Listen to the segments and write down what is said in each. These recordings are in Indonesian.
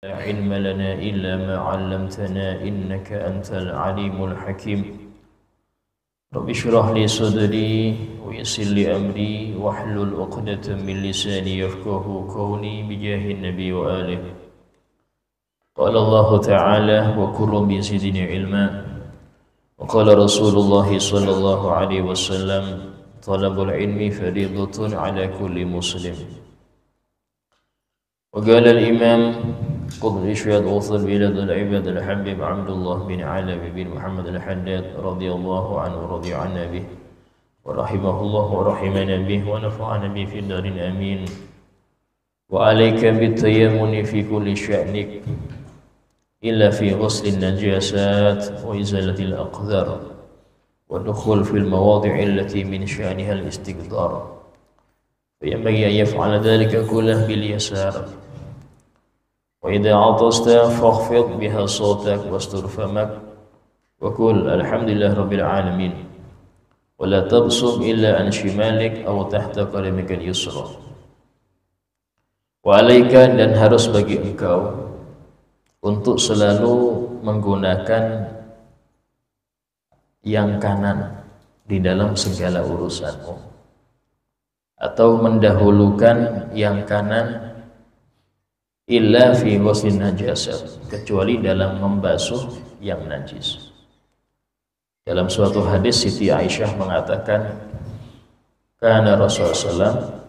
لا علم لنا إلا ما علمتنا إنك أنت العليم الحكيم رب اشرح لي صدري ويسر لي أمري واحلل عقدة من لساني يفقه قولي بجاه النبي وآله. قال الله تعالى وقل رب زدني علما. وقال رسول الله صلى الله عليه وسلم طلب العلم فريضة على كل مسلم. وقال الإمام قطب إشهاد وصل بلاد العباد الحبيب عبد الله بن علوي بن محمد الحداد رضي الله عنه ورضي عنا به ورحمه الله ورحمنا به ونفعنا به في الدار آمين. وعليك بالتيمم في كل شأنك إلا في غسل النجاسات وإزالة الأقذار والدخول في المواضع التي من شأنها الاستقذار، فينبغي أن يفعل ذلك كله باليسار. وإذا عطست فاخفض بها صوتك واستر فمك وقل الحمد لله رب العالمين ولا تبصق إلا عن شمالك أو تحت قدمك اليسرى. وعليك, dan harus bagi engkau untuk selalu menggunakan yang kanan di dalam segala urusanmu, atau mendahulukan yang kanan illa fi ghuslin najasat, kecuali dalam membasuh yang najis. Dalam suatu hadis Siti Aisyah mengatakan kana Rasulullah SAW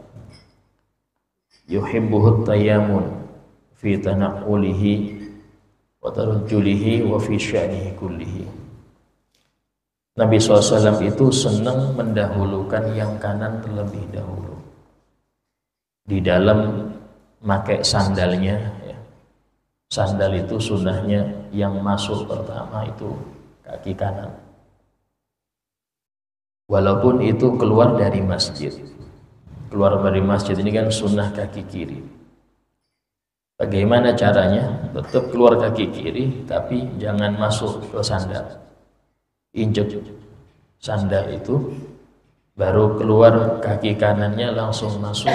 yuhibbuhu tayammun fi tana'ulihi wa tarajjulihi wa fi sya'nihi kullihi. Nabi SAW itu senang mendahulukan yang kanan terlebih dahulu di dalam pakai sandalnya, ya. Sandal itu sunnahnya yang masuk pertama itu kaki kanan, walaupun itu keluar dari masjid. Keluar dari masjid ini kan sunnah kaki kiri. Bagaimana caranya? Tetap keluar kaki kiri, tapi jangan masuk ke sandal. Injek sandal itu, baru keluar kaki kanannya langsung masuk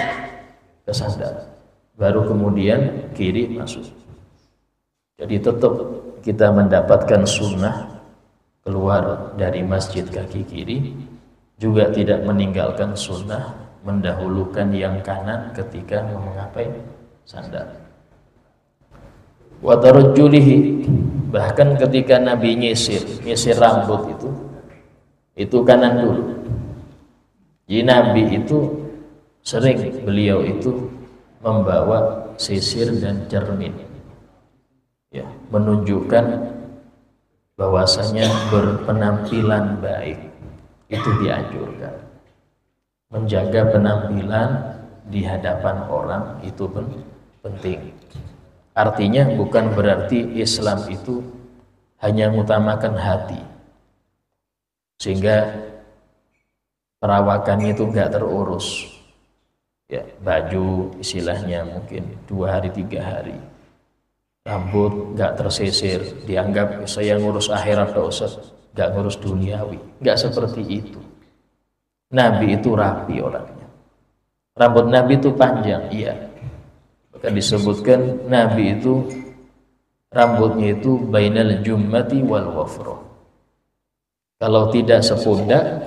ke sandal, baru kemudian kiri masuk. Jadi tetap kita mendapatkan sunnah keluar dari masjid kaki kiri, juga tidak meninggalkan sunnah mendahulukan yang kanan ketika memakai sandal. Wa tarajjulihi, bahkan ketika Nabi nyisir rambut itu kanan dulu. Jadi Nabi itu sering, beliau itu membawa sisir dan cermin, ya, menunjukkan bahwasanya berpenampilan baik itu dianjurkan. Menjaga penampilan di hadapan orang itu penting. Artinya bukan berarti Islam itu hanya mengutamakan hati, sehingga perawakannya itu enggak terurus. Ya, baju istilahnya mungkin 2 hari 3 hari, rambut enggak tersisir, dianggap saya ngurus akhirat dosa, enggak ngurus duniawi. Enggak seperti itu. Nabi itu rapi orangnya. Rambut Nabi itu panjang, iya. Bahkan disebutkan Nabi itu rambutnya itu bainal jummati wal wafro. Kalau tidak sepundak,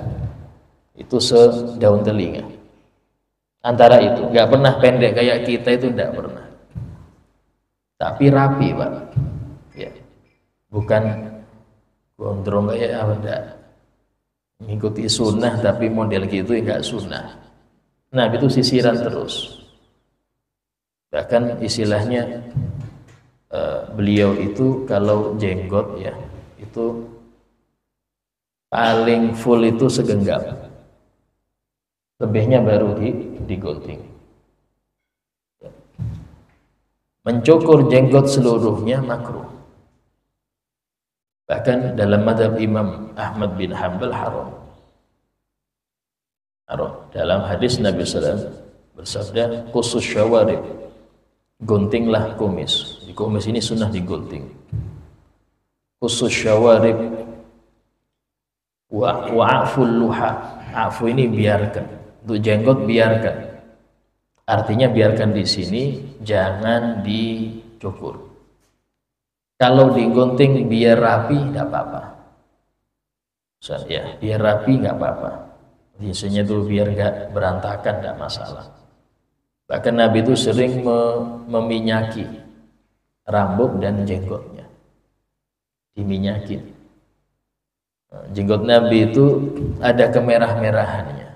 itu sedaun telinga. Antara itu, nggak pernah pendek kayak kita, itu nggak pernah. Tapi rapi, Pak. Ya, bukan gondrong kayak apa, enggak. Mengikuti sunnah tapi model gitu nggak sunnah. Nah, itu sisiran terus. Bahkan istilahnya beliau itu kalau jenggot, ya, itu paling full itu segenggam. Lebihnya baru digunting. Mencukur jenggot seluruhnya makruh. Bahkan dalam mazhab Imam Ahmad bin Hanbal haram. Dalam hadis Nabi SAW bersabda, "Qusus syawarib", guntinglah kumis. Di kumis ini sunnah digunting. "Qusus syawarib wa'aful luha", afu ini biarkan. Untuk jenggot biarkan. Artinya biarkan di sini, jangan dicukur. Kalau digunting biar rapi nggak apa-apa. Ya, biar rapi nggak apa-apa. Biasanya tuh biar nggak berantakan nggak masalah. Bahkan Nabi itu sering meminyaki rambut dan jenggotnya, diminyakin. Jenggot Nabi itu ada kemerah-merahannya,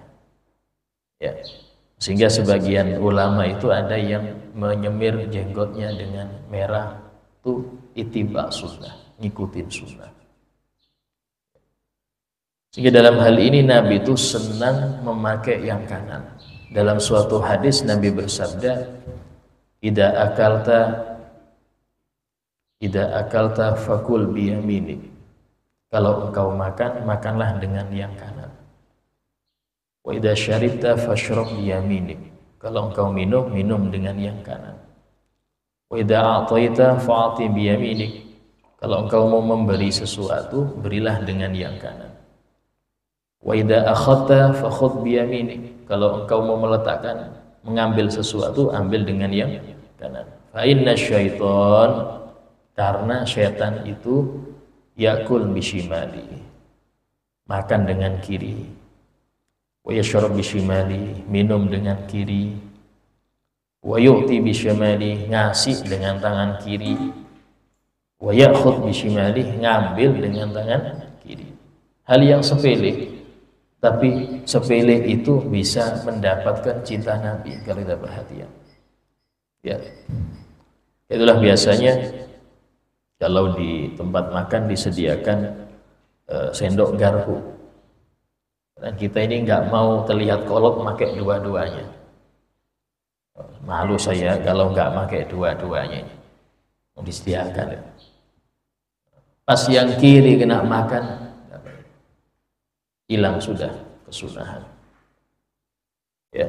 ya. Sehingga sebagian ulama itu ada yang menyemir jenggotnya dengan merah, itu ittiba sunnah, ngikutin sunnah. Sehingga dalam hal ini Nabi itu senang memakai yang kanan. Dalam suatu hadis Nabi bersabda, "Idza akalta fakul biyaminik." Kalau engkau makan, makanlah dengan yang kanan. Wa idza syaribta fashrab biyaminik. Kalau engkau minum, minum dengan yang kanan. Wa idza a'taita fa'ti biyaminik. Kalau engkau mau memberi sesuatu, berilah dengan yang kanan. Wa idza akhadta fakhudh biyaminik. Kalau engkau mau meletakkan, mengambil sesuatu, ambil dengan yang kanan. Fa inna syaitan, karena syaitan itu yakul bishimali, makan dengan kiri. Wa yashrab bishimali, minum dengan kiri. Wa yu'ti bishimali, ngasih dengan tangan kiri. Wa ya'khudh bishimali, ngambil dengan tangan kiri. Hal yang sepele, tapi sepele itu bisa mendapatkan cinta Nabi kalau kita perhatian. Ya, itulah biasanya kalau di tempat makan disediakan sendok garpu. Dan kita ini nggak mau terlihat kolot pakai dua-duanya. Malu saya kalau nggak pakai dua-duanya. Mau disediakan. Pas yang kiri kena makan, hilang sudah kesunahan. Ya.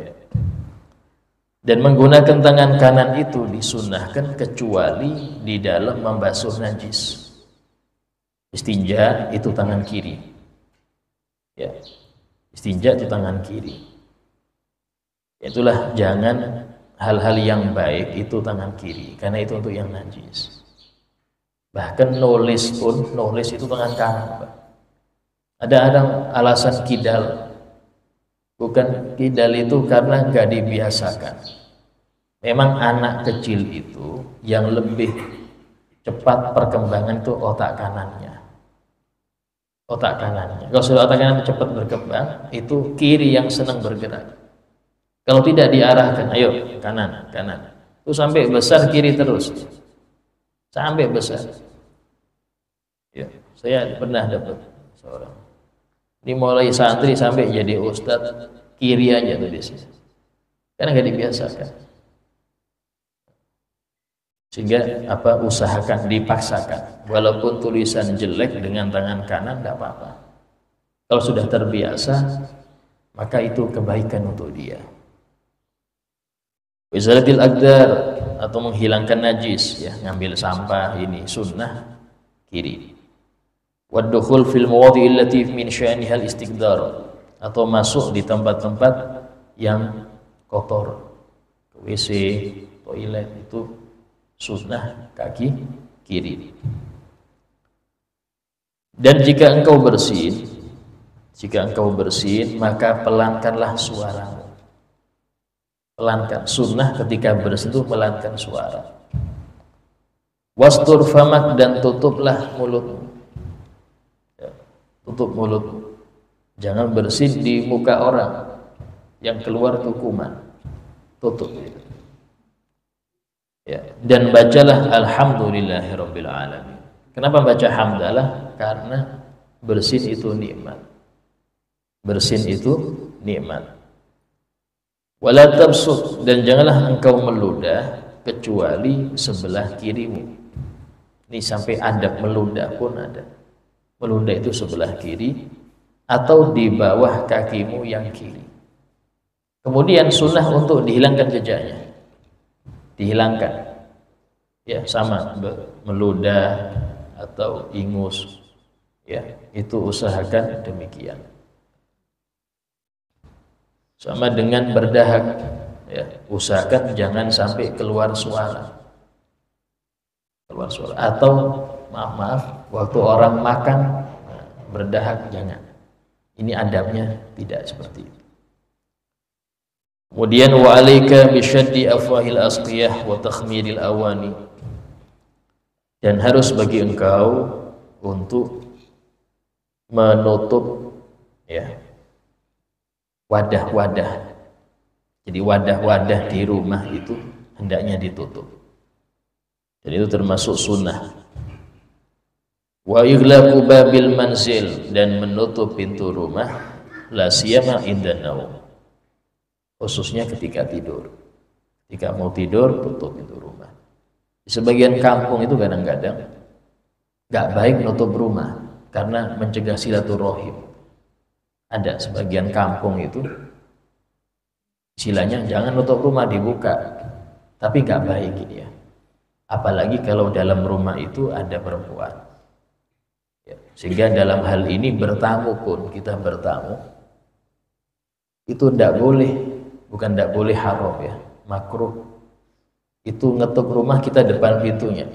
Dan menggunakan tangan kanan itu disunnahkan kecuali di dalam membasuh najis. Istinja itu tangan kiri. Ya. Istinja itu tangan kiri. Itulah jangan hal-hal yang baik itu tangan kiri, karena itu untuk yang najis. Bahkan nulis pun, nulis itu tangan kanan, Pak. Ada alasan kidal. Bukan kidal itu karena nggak dibiasakan. Memang anak kecil itu yang lebih cepat perkembangan itu otak kanannya. Otak kanannya. Kalau sudah otak kanan cepat berkembang, itu kiri yang senang bergerak. Kalau tidak diarahkan, ayo kanan, kanan. Itu sampai besar kiri terus. Sampai besar. Ya, saya pernah dapat seorang. Ini mulai santri sampai jadi ustadz, kiri aja tuh di sini. Karena nggak dibiasakan. Sehingga usahakan, dipaksakan. Walaupun tulisan jelek dengan tangan kanan nggak apa-apa. Kalau sudah terbiasa, maka itu kebaikan untuk dia. Wizalatil aqdar, atau menghilangkan najis, ya, ngambil sampah ini sunnah kiri. Waddukhul fil mawadhi'il lati min sya'niha al-istiqdar, atau masuk di tempat-tempat yang kotor, WC, toilet, itu sunnah kaki kiri. Dan jika engkau bersin, maka pelankanlah suaramu. Pelankan, sunnah ketika bersin itu pelankan suara. Wastur famak, dan tutuplah mulutmu. Tutup mulut. Jangan bersin di muka orang yang keluar kuman. Tutup. Ya. Dan bacalah alhamdulillahirabbil alamin. Kenapa baca hamdalah? Karena bersin itu nikmat. Bersin itu nikmat. Wala tabsut, dan janganlah engkau meludah kecuali sebelah kirimu. Ini sampai adab meludah pun ada. Meludah itu sebelah kiri atau di bawah kakimu yang kiri. Kemudian sunnah untuk dihilangkan jejaknya. Dihilangkan. Ya, sama meludah atau ingus. Ya, itu usahakan demikian. Sama dengan berdahak, ya, usahakan jangan sampai keluar suara. keluar suara. Atau maaf waktu orang makan berdahak, jangan. Ini adabnya tidak seperti itu. Kemudian wa alaika bi syaddi afwahil asqiyah wa takhmiril awani, dan harus bagi engkau untuk menutup ya wadah-wadah. Jadi wadah-wadah di rumah itu hendaknya ditutup. Dan itu termasuk sunnah. Wa ighlaqu babil manzil, dan menutup pintu rumah la siyama indan naum, khususnya ketika tidur. Ketika mau tidur, tutup pintu rumah. Di sebagian kampung itu kadang-kadang nggak baik nutup rumah karena mencegah silaturahim. Ada sebagian kampung itu istilahnya jangan nutup rumah, dibuka, tapi nggak baik ini ya. Apalagi kalau dalam rumah itu ada perempuan. Ya, sehingga dalam hal ini bertamu pun, kita bertamu itu tidak boleh, bukan tidak boleh, haram ya, makruh itu ngetuk rumah kita depan pintunya.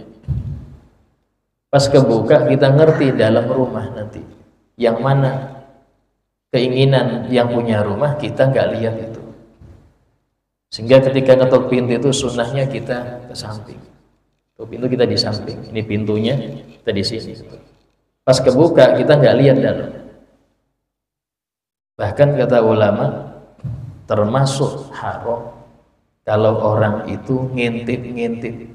Pas kebuka kita ngerti dalam rumah nanti yang mana keinginan yang punya rumah, kita nggak lihat itu. Sehingga ketika ngetuk pintu itu sunnahnya kita ke samping. Tuh, pintu kita di samping, ini pintunya kita di sini. Pas kebuka kita nggak lihat dalam. Bahkan kata ulama termasuk haram kalau orang itu ngintip-ngintip.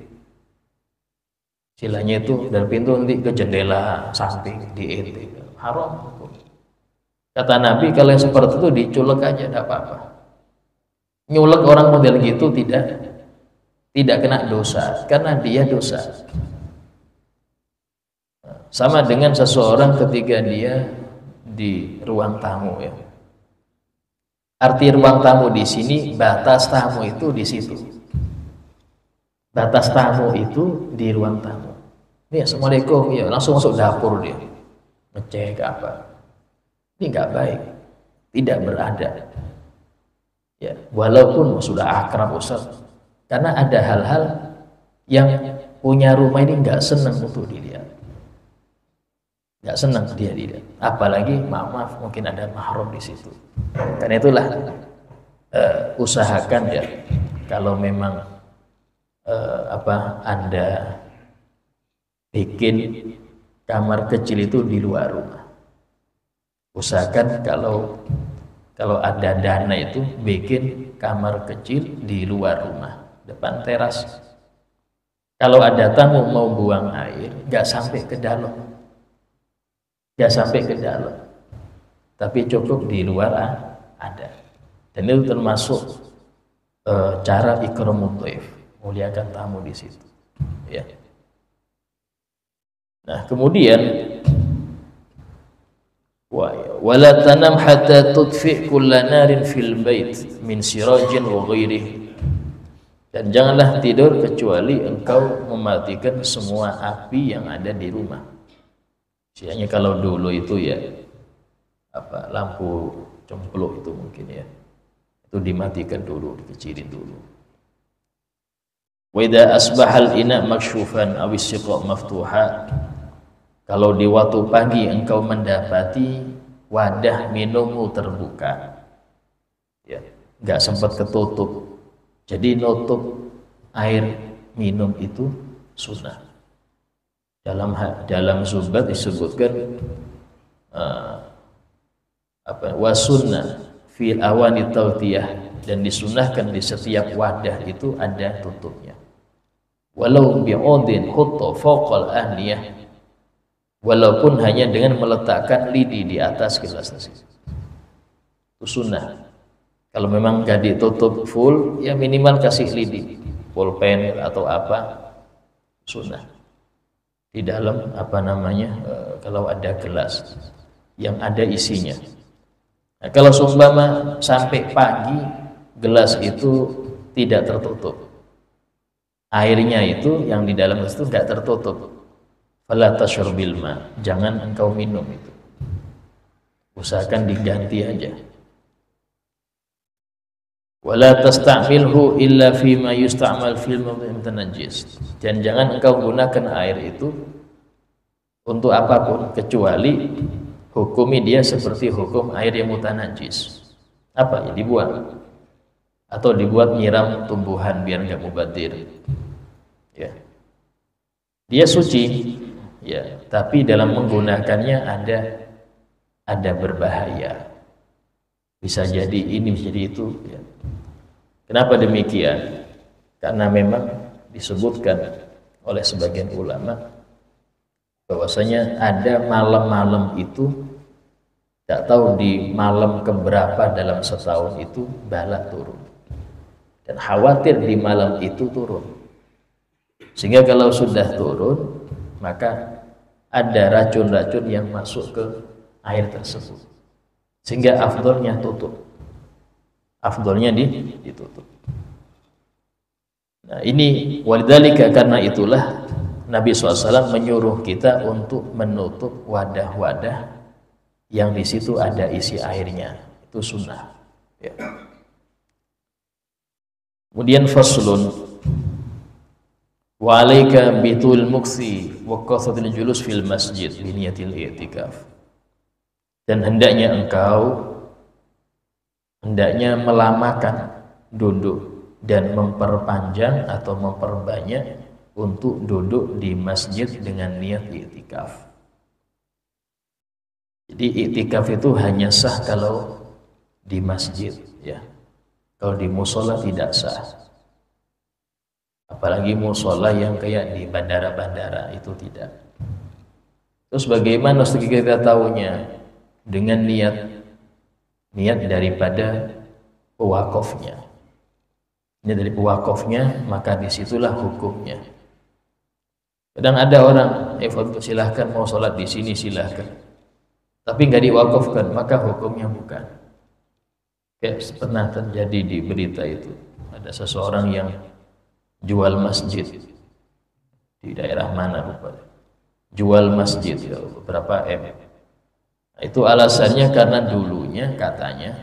Istilahnya itu dari pintu nanti ke jendela samping diintip. Haram. Kata Nabi kalau yang seperti itu diculek aja, tidak apa-apa. Nyulek orang model gitu tidak kena dosa, karena dia dosa. Sama dengan seseorang ketika dia di ruang tamu ya. Arti ruang tamu di sini, batas tamu itu di situ. Batas tamu itu di ruang tamu. Ini assalamualaikum, ya langsung masuk dapur dia, ngecek apa. Ini nggak baik, tidak beradab. Ya, walaupun sudah akrab Ustaz, karena ada hal-hal yang punya rumah ini nggak senang untuk dilihat, nggak senang dia dilihat. Apalagi maaf mungkin ada mahram di situ. Karena itulah usahakan ya, kalau memang Anda bikin kamar kecil itu di luar rumah, usahakan kalau ada dana itu bikin kamar kecil di luar rumah, depan teras. Kalau ada tamu mau buang air, nggak sampai ke dalam, tapi cukup di luar ada. Dan itu termasuk cara ikramut dhaif, muliakan tamu di situ. Ya. Nah kemudian wala tanam hatta tudfi kulla narin fil bait min sirajin wa ghairihi, dan janganlah tidur kecuali engkau mematikan semua api yang ada di rumah. Sianya kalau dulu itu ya lampu cempluk itu mungkin ya, itu dimatikan dulu, dikecilin dulu. Wa idza asbahal ina maksyufan aw siqa maftuha, kalau di waktu pagi engkau mendapati wadah minummu terbuka, ya, nggak sempat ketutup, jadi nutup air minum itu sunnah. Dalam Zubat disebutkan wa sunnah fil awani tawtiyah, dan disunnahkan di setiap wadah itu ada tutupnya. Walau bi'udin hutta fawqal aniyah, walaupun hanya dengan meletakkan lidi di atas gelas tersebut. Itu sunnah. Kalau memang gak ditutup full, ya minimal kasih lidi, pulpen atau apa, sunnah. Di dalam kalau ada gelas yang ada isinya. Nah, kalau seumpama sampai pagi gelas itu tidak tertutup, airnya itu yang di dalam itu tidak tertutup, fala tashurbil ma, jangan engkau minum itu, usahakan diganti aja. Wala tasta'milhu illa fima yusta'mal fil mutanajjis. Dan jangan engkau gunakan air itu untuk apapun kecuali hukumi dia seperti hukum air yang mutanajjis. Apa ya? Dibuang atau dibuat nyiram tumbuhan biar nggak mubadir. Ya. Dia suci, ya, tapi dalam menggunakannya ada berbahaya. Bisa jadi ini, bisa jadi itu. Ya. Kenapa demikian? Karena memang disebutkan oleh sebagian ulama bahwasanya ada malam-malam itu, tak tahu di malam keberapa dalam setahun itu bala turun, dan khawatir di malam itu turun. Sehingga kalau sudah turun, maka ada racun-racun yang masuk ke air tersebut. Sehingga afdolnya tutup. Afdolnya ditutup. Nah ini walidzalika, karena itulah Nabi SAW menyuruh kita untuk menutup wadah-wadah yang di situ ada isi airnya. Itu sunnah. Ya. Kemudian faslun. Wa alaika bitul muksi wa qasratil julus fil masjid bi niyatil i'tikaf. Dan hendaknya melamakan duduk dan memperpanjang atau memperbanyak untuk duduk di masjid dengan niat i'tikaf. Jadi i'tikaf itu hanya sah kalau di masjid, ya. Kalau di musola tidak sah. Apalagi musola yang kayak di bandara-bandara itu tidak. Terus bagaimana kita tahunya? Dengan niat daripada pewakofnya. Ini dari pewakofnya, maka disitulah hukumnya. Kadang ada orang, silahkan mau sholat di sini silahkan, tapi nggak diwakafkan, maka hukumnya bukan. Kayak pernah terjadi di berita itu, ada seseorang yang jual masjid di daerah mana rupanya, jual masjid ya, beberapa M. Nah, itu alasannya karena dulunya katanya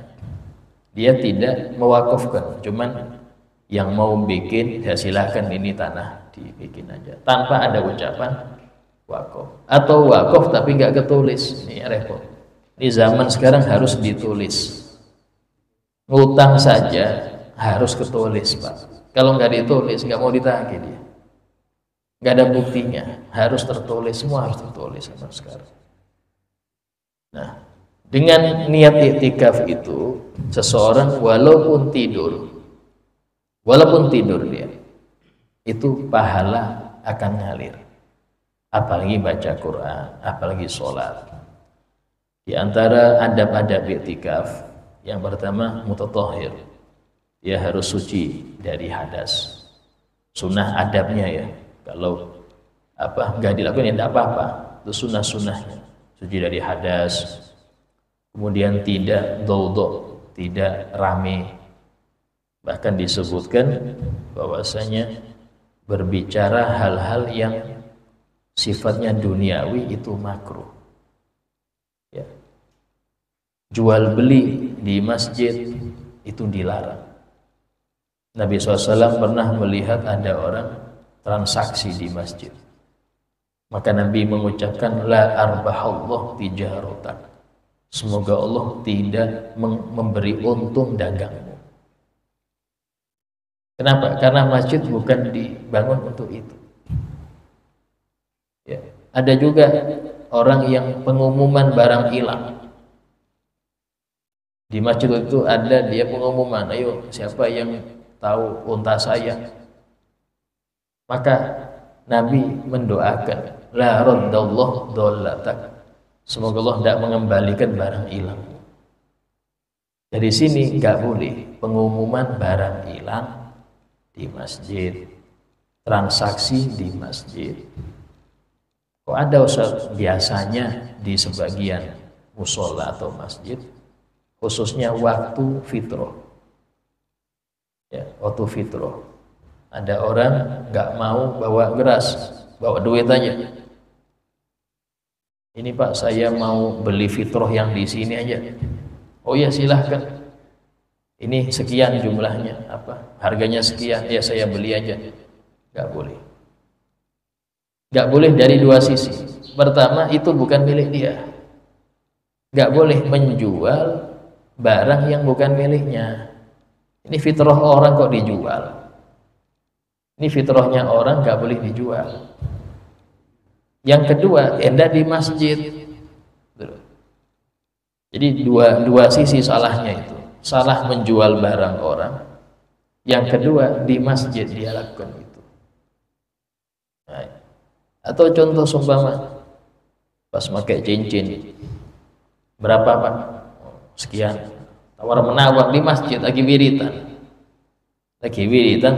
dia tidak mewakafkan, cuman yang mau bikin ya silahkan, ini tanah dibikin aja tanpa ada ucapan wakaf, atau wakaf tapi nggak ketulis. Ini repot. Ini zaman sekarang harus ditulis. Ngutang saja harus ketulis, Pak. Kalau nggak ditulis, nggak mau ditagih dia. Nggak ada buktinya, harus tertulis, semua harus tertulis sama sekarang. Nah, dengan niat i'tikaf itu, seseorang walaupun tidur dia, itu pahala akan ngalir. Apalagi baca Quran, apalagi sholat. Di antara adab-adab i'tikaf, yang pertama mutatahhir. Dia harus suci dari hadas. Sunnah adabnya ya. Kalau nggak dilakukan ya tidak apa-apa. Itu sunnah-sunnahnya. Suci dari hadas. Kemudian tidak daudhu, tidak rame. Bahkan disebutkan bahwasanya berbicara hal-hal yang sifatnya duniawi itu makruh. Ya. Jual beli di masjid itu dilarang. Nabi SAW pernah melihat ada orang transaksi di masjid. Maka Nabi mengucapkan, la arbahallah tijaratan. Semoga Allah tidak memberi untung dagangmu. Kenapa? Karena masjid bukan dibangun untuk itu. Ya. Ada juga orang yang pengumuman barang hilang. Di masjid itu ada dia pengumuman, ayo siapa yang tahu unta saya, maka Nabi mendoakan, la raddallah dollatak, semoga Allah tidak mengembalikan barang hilang. Dari sini nggak boleh pengumuman barang hilang di masjid, transaksi di masjid. Kok ada Ustaz? Biasanya di sebagian musola atau masjid, khususnya waktu fitrah. Ya, waktu fitrah ada orang nggak mau bawa beras, bawa duit aja. Ini Pak, saya mau beli fitrah yang di sini aja. Oh ya silahkan. ini sekian jumlahnya, apa harganya sekian, ya saya beli aja. Nggak boleh. Nggak boleh dari dua sisi. Pertama, itu bukan milik dia. Nggak boleh menjual barang yang bukan miliknya. Ini fitrah orang kok dijual. Ini fitrahnya orang, nggak boleh dijual. Yang kedua, enda di masjid. Jadi dua sisi salahnya itu. Salah menjual barang orang. Yang kedua, di masjid dia lakukan itu. Nah, atau contoh seumpama pas pakai cincin, berapa Pak? Sekian. Tawar menawar di masjid lagi wiritan.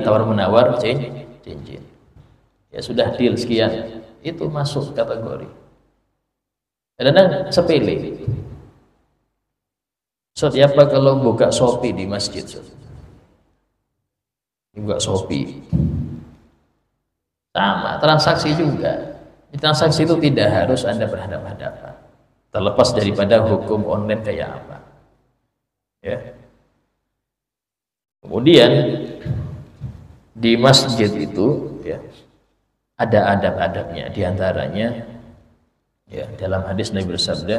Tawar menawar cincin. Ya sudah deal sekian. Itu masuk kategori. Kadang-kadang sepele. Siapa kalau buka Shopee di masjid? Buka Shopee. Sama, transaksi juga. Di transaksi itu tidak harus Anda berhadapan-hadapan. Terlepas daripada hukum online kayak apa. Ya. Kemudian di masjid itu ya, ada adab-adabnya. Di antaranya ya, dalam hadis Nabi bersabda,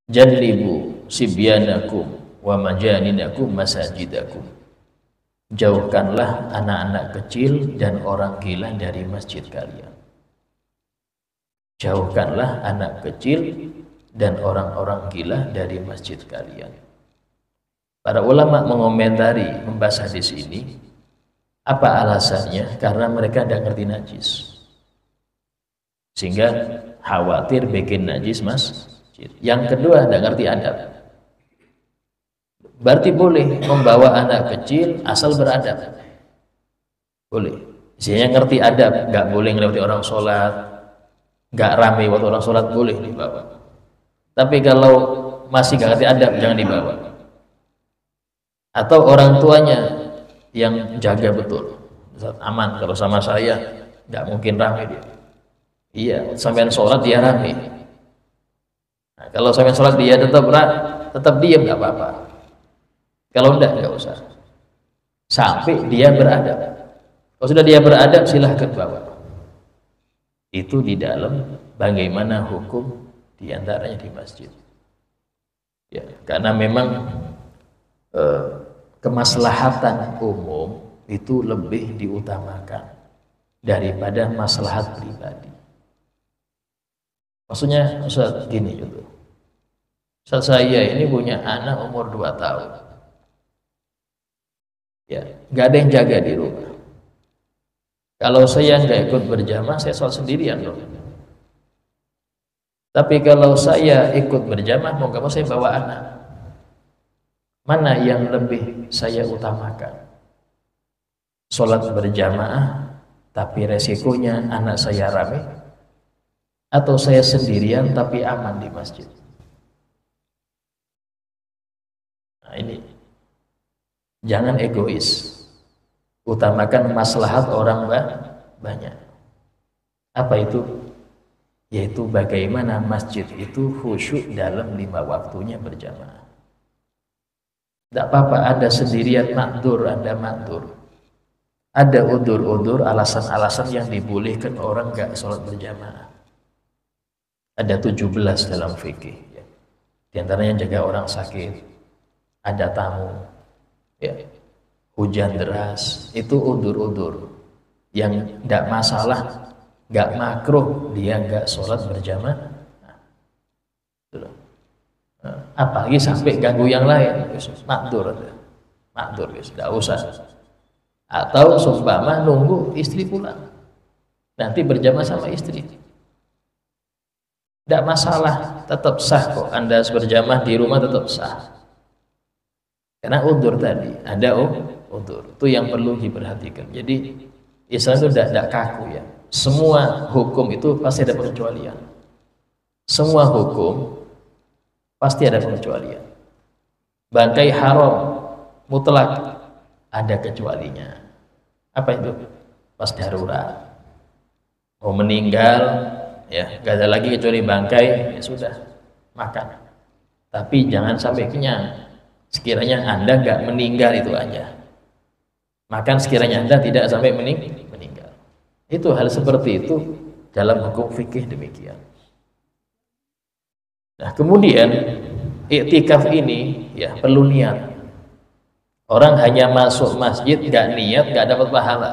"Janlibu sibyanakum wa majaninakum masajidakum." Jauhkanlah anak-anak kecil dan orang gila dari masjid kalian. Jauhkanlah anak kecil dan orang-orang gila dari masjid kalian. Para ulama mengomentari, membahas hadis ini. Apa alasannya? Karena mereka tidak ngerti najis, sehingga khawatir bikin najis masjid. Yang kedua, tidak ngerti adab. Berarti boleh membawa anak kecil asal beradab. Boleh. Isinya ngerti adab, nggak boleh ngelewati orang sholat, nggak rame waktu orang sholat, boleh dibawa. Tapi kalau masih nggak ngerti adab, jangan dibawa. Atau orang tuanya yang jaga betul, aman. Kalau sama saya, nggak mungkin rame dia. Iya, sampai sholat dia rame. Nah, kalau sampai sholat dia tetap diam, nggak apa-apa. Kalau enggak usah. Sampai dia beradab. Kalau sudah dia beradab, silahkan bawa. Itu di dalam bagaimana hukum diantaranya di masjid. Ya, karena memang kemaslahatan umum itu lebih diutamakan daripada maslahat pribadi. Maksudnya, Ustaz, gini gitu. Ustaz, saya ini punya anak umur 2 tahun. Ya, nggak ada yang jaga di rumah. Kalau saya nggak ikut berjamaah, saya sholat sendirian loh. Tapi kalau saya ikut berjamaah, mau nggak mau saya bawa anak. Mana yang lebih saya utamakan? Sholat berjamaah, tapi resikonya anak saya rame, atau saya sendirian tapi aman di masjid? Nah ini. Jangan egois, utamakan maslahat orang banyak. Apa itu? Yaitu bagaimana masjid itu khusyuk dalam 5 waktunya berjamaah. Tidak apa-apa ada sendirian makdur, Anda makdur. Ada udur-udur, alasan-alasan yang dibolehkan orang nggak sholat berjamaah. Ada 17 dalam fikih. Di antaranya jaga orang sakit, ada tamu. Ya, hujan deras, itu udur-udur yang tidak masalah, nggak makruh dia nggak sholat berjamaah. Apalagi sampai ganggu yang lain, makdur, tidak usah. Atau seumpama nunggu istri pulang, nanti berjamaah sama istri, tidak masalah, tetap sah kok. Anda berjamaah di rumah tetap sah. Karena udur tadi, ada udur. Itu yang perlu diperhatikan. Jadi Islam itu tidak kaku ya. Semua hukum itu pasti ada pengecualian. Semua hukum pasti ada pengecualian. Bangkai haram mutlak ada kecualinya. Apa itu? Pas darurat, mau meninggal, ya nggak ada lagi kecuali bangkai, ya sudah makan. tapi jangan sampai kenyang. Sekiranya Anda nggak meninggal itu aja. Makan sekiranya Anda tidak sampai meninggal. Itu hal seperti itu dalam hukum fikih demikian. Nah, kemudian iktikaf ini ya perlu niat. Orang hanya masuk masjid nggak niat nggak dapat pahala.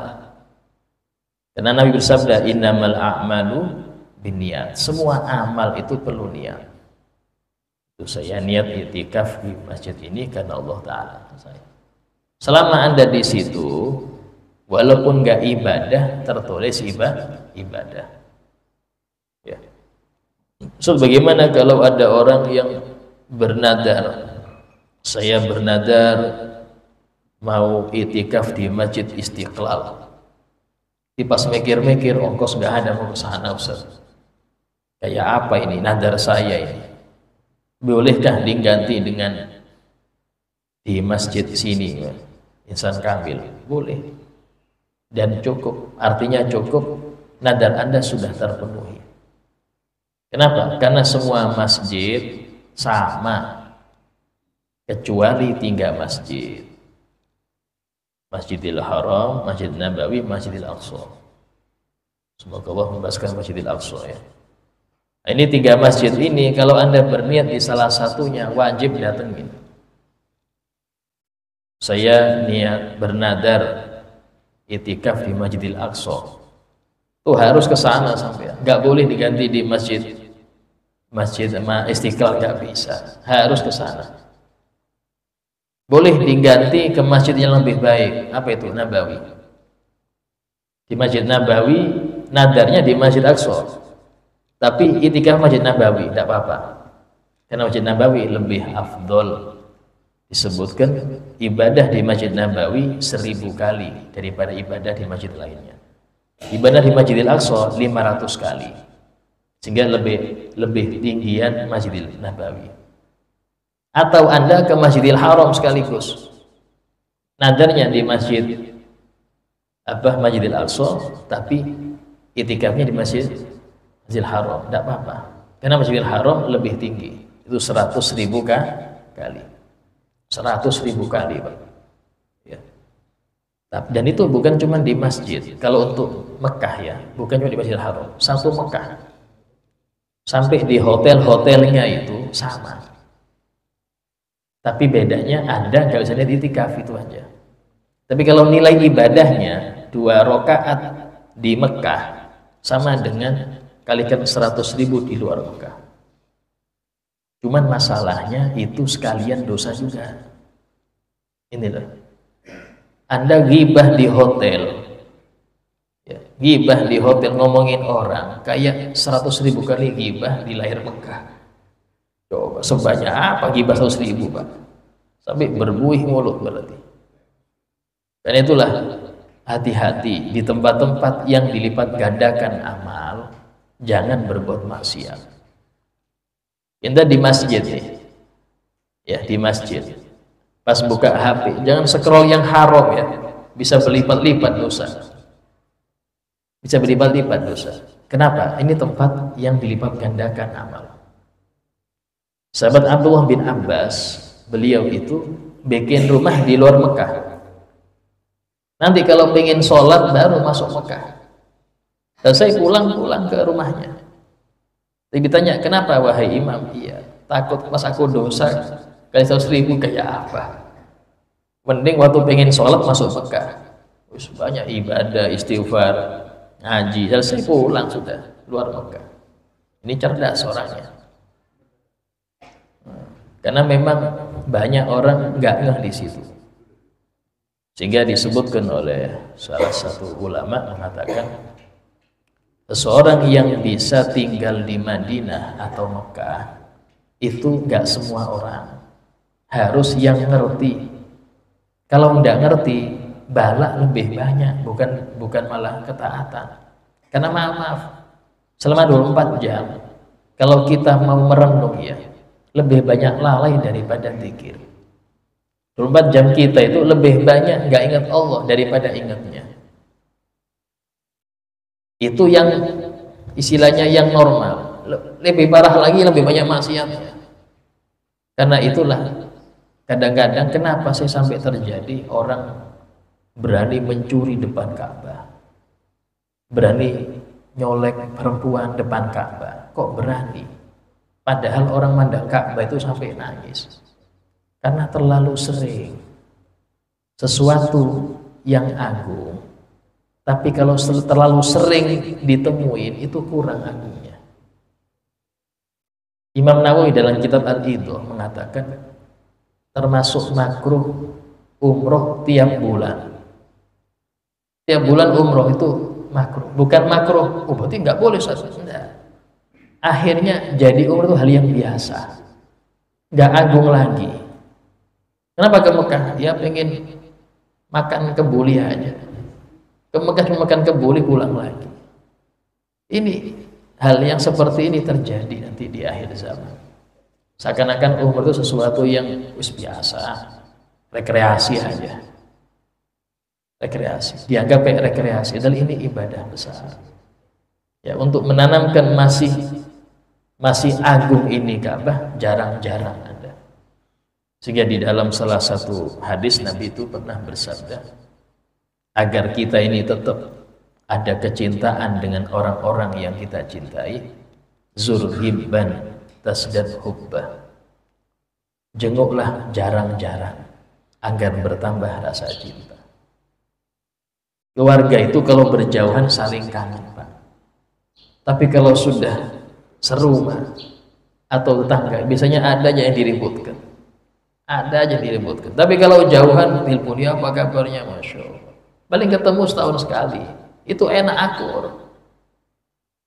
Karena Nabi bersabda, innamal a'malu binniyat. Semua amal itu perlu niat. Itu saya niat iktikaf di masjid ini karena Allah Ta'ala. Selama Anda di situ, walaupun nggak ibadah, tertulis ibadah. Ya. So, bagaimana kalau ada orang yang bernadar, saya bernadar mau iktikaf di Masjid Istiqlal. Pas mikir-mikir, ongkos nggak ada, mau ke sana Ustaz. Kayak apa ini nadar saya ini? Bolehkah diganti dengan di masjid sini, Insan Kamil? Boleh. Dan cukup, artinya cukup, nadar Anda sudah terpenuhi. Kenapa? Karena semua masjid sama, kecuali 3 masjid. Masjidil Haram, Masjid Nabawi, Masjidil Aqsa. Semoga Allah membebaskan Masjidil Aqsa ya. Nah, ini 3 masjid ini, kalau Anda berniat di salah satunya, wajib datengin. Saya niat bernadar iktikaf di Masjidil Aqsa. Tuh harus ke sana sampai. Nggak boleh diganti di Masjid Istiqlal, nggak bisa. Harus ke sana. Boleh diganti ke masjid yang lebih baik. Apa itu? Nabawi. Di Masjid Nabawi, nadarnya di Masjid Aqsa. Tapi iktikaf Masjid Nabawi, tidak apa-apa. Karena Masjid Nabawi lebih afdol. Disebutkan ibadah di Masjid Nabawi 1000 kali daripada ibadah di masjid lainnya. Ibadah di Masjidil Aqsa 500 kali. Sehingga lebih tinggian Masjidil Nabawi. Atau Anda ke Masjidil Haram sekaligus. Nadarnya di Masjidil Aqsa, tapi iktikafnya di Masjidil Haram, tidak apa-apa. Karena Masjidil Haram lebih tinggi. Itu 100.000 kali. 100.000 kali, Pak. Ya. Dan itu bukan cuma di masjid. Kalau untuk Mekah ya, bukan cuma di Masjidil Haram. Satu Mekah. Sampai di hotel-hotelnya itu sama. Tapi bedanya Anda nggak bisa lihat iktikaf itu aja. Tapi kalau nilai ibadahnya 2 rakaat di Mekah sama dengan kalikan 100.000 di luar Mekah. Cuman masalahnya itu sekalian dosa juga. Ini loh. Anda ghibah di hotel. Ya, ghibah di hotel ngomongin orang kayak 100.000 kali ghibah di lahir Mekah. Coba sebanyak apa ghibah 100.000, Pak? Sampai berbuih mulut berarti. Dan itulah hati-hati di tempat-tempat yang dilipat gandakan amal, jangan berbuat maksiat. Kita di masjid nih. Ya, di masjid. Pas buka HP, jangan scroll yang haram ya. Bisa berlipat-lipat dosa. Bisa berlipat-lipat dosa. Kenapa? Ini tempat yang dilipat gandakan amal. Sahabat Abdullah bin Abbas, beliau itu bikin rumah di luar Mekah. Nanti kalau pengen sholat baru masuk Mekah. Dan saya pulang ke rumahnya. Tapi ditanya, kenapa wahai imam? Iya, takut pas aku dosa kali 100.000 kayak apa. Mending waktu pengen sholat masuk Mekah. Banyak ibadah, istighfar, ngaji, selesai pulang sudah luar Mekah. Ini cerdas orangnya. Karena memang banyak orang nggak ngeh di situ. Sehingga disebutkan oleh salah satu ulama mengatakan, seseorang yang bisa tinggal di Madinah atau Mekah itu nggak semua orang, harus yang ngerti. Kalau nggak ngerti, bala lebih banyak, bukan malah ketaatan. Karena maaf, selama 24 jam, kalau kita mau merenung ya, lebih banyak lalai daripada zikir. 24 jam kita itu lebih banyak nggak ingat Allah daripada ingatnya. Itu yang istilahnya yang normal. Lebih parah lagi, lebih banyak maksiatnya. Karena itulah kadang-kadang kenapa saya sampai terjadi orang berani mencuri depan Ka'bah, berani nyolek perempuan depan Ka'bah. Kok berani? Padahal orang mandang Ka'bah itu sampai nangis. Karena terlalu sering sesuatu yang agung, tapi kalau terlalu sering ditemuin itu kurang agungnya. Imam Nawawi dalam kitab Al-Idah mengatakan termasuk makruh umroh tiap bulan. Tiap bulan umroh itu makruh. Bukan makruh, berarti nggak boleh saja. Akhirnya jadi umroh itu hal yang biasa, nggak agung lagi. Kenapa ke Mekah? Ya pengen makan kebuli aja. Ke Mekah cuma makan kebuli, pulang lagi. Ini hal yang seperti ini terjadi nanti di akhir zaman. Seakan-akan umur itu sesuatu yang biasa, rekreasi aja. Rekreasi, dianggap kayak rekreasi, dan ini ibadah besar. Ya, untuk menanamkan masih agung ini Ka'bah jarang-jarang ada. Sehingga di dalam salah satu hadis Nabi itu pernah bersabda, agar kita ini tetap ada kecintaan dengan orang-orang yang kita cintai, zurhibban tasdad hubbah, jenguklah jarang-jarang agar bertambah rasa cinta. Keluarga itu kalau berjauhan saling kangen, Pak. Tapi kalau sudah serumah atau tetangga, biasanya ada aja yang diributkan. Ada aja yang diributkan. Tapi kalau jauhan, telepon, ya apa kabarnya, Masya Allah. Paling ketemu setahun sekali. Itu enak akur.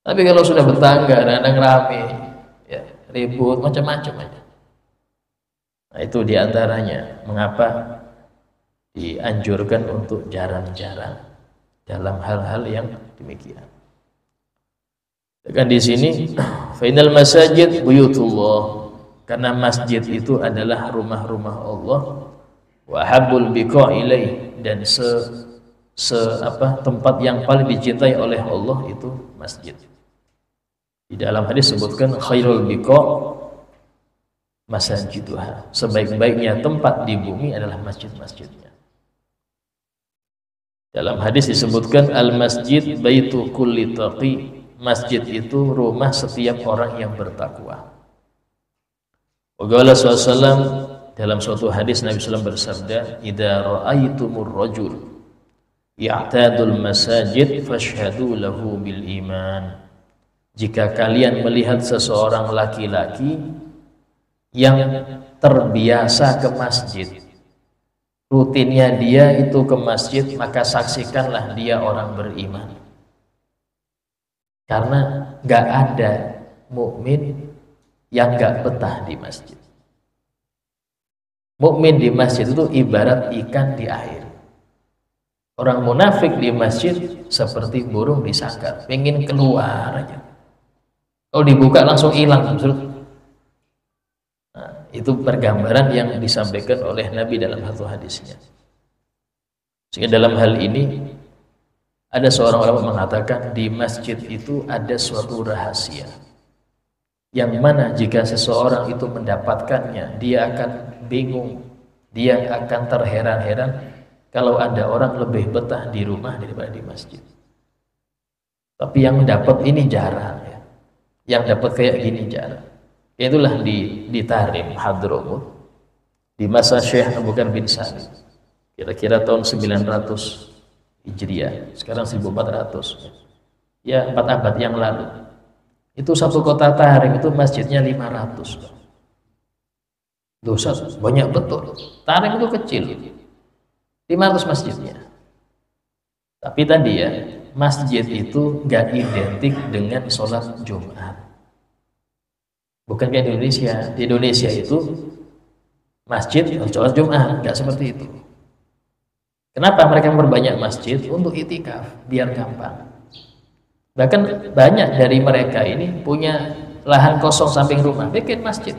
Tapi kalau sudah bertangga, kadang rame, ya, ribut, macam-macam aja. Nah, itu diantaranya mengapa dianjurkan untuk jarang-jarang dalam hal-hal yang demikian. Dan di sini, fainal masajid buyutullah, karena masjid itu adalah rumah-rumah Allah, wa habbul biqa ilaih, dan tempat yang paling dicintai oleh Allah itu masjid. Di dalam hadis sebutkan khairul biqa masajiduha, sebaik-baiknya tempat di bumi adalah masjid-masjidnya. Dalam hadis disebutkan al masjid baitu kulli taqi, masjid itu rumah setiap orang yang bertakwa. Waqala sallallahu dalam suatu hadis Nabi SAW bersabda, idza ra'aitumur rajul ya'tadul masajid fashhadu lahu bil iman. Jika kalian melihat seseorang laki-laki yang terbiasa ke masjid, rutinnya dia itu ke masjid, maka saksikanlah dia orang beriman. Karena gak ada mukmin yang gak betah di masjid. Mukmin di masjid itu ibarat ikan di air. Orang munafik di masjid seperti burung di sangkar, pengen keluar aja. Kalau dibuka langsung hilang. Nah, itu pergambaran yang disampaikan oleh Nabi dalam satu hadisnya. Sehingga dalam hal ini ada seorang ulama mengatakan di masjid itu ada suatu rahasia, yang mana jika seseorang itu mendapatkannya, dia akan bingung, dia akan terheran-heran kalau ada orang lebih betah di rumah daripada di masjid. Tapi yang dapat ini jarang, ya. Yang dapat kayak gini jarang. Itulah di Tarim, Hadramut, di masa Syekh Abu Bakar bin Salim, kira-kira tahun 900 Hijriah, sekarang 1400, ya 4 abad yang lalu. Itu satu kota Tarim itu masjidnya 500. Dosa banyak betul. Tarim itu kecil, 500 masjidnya. Tapi tadi ya, masjid itu gak identik dengan sholat Jumat. Bukan kayak di Indonesia. Di Indonesia itu masjid sholat Jumat, gak seperti itu. Kenapa mereka memperbanyak masjid? Untuk itikaf, biar gampang. Bahkan banyak dari mereka ini punya lahan kosong samping rumah, bikin masjid.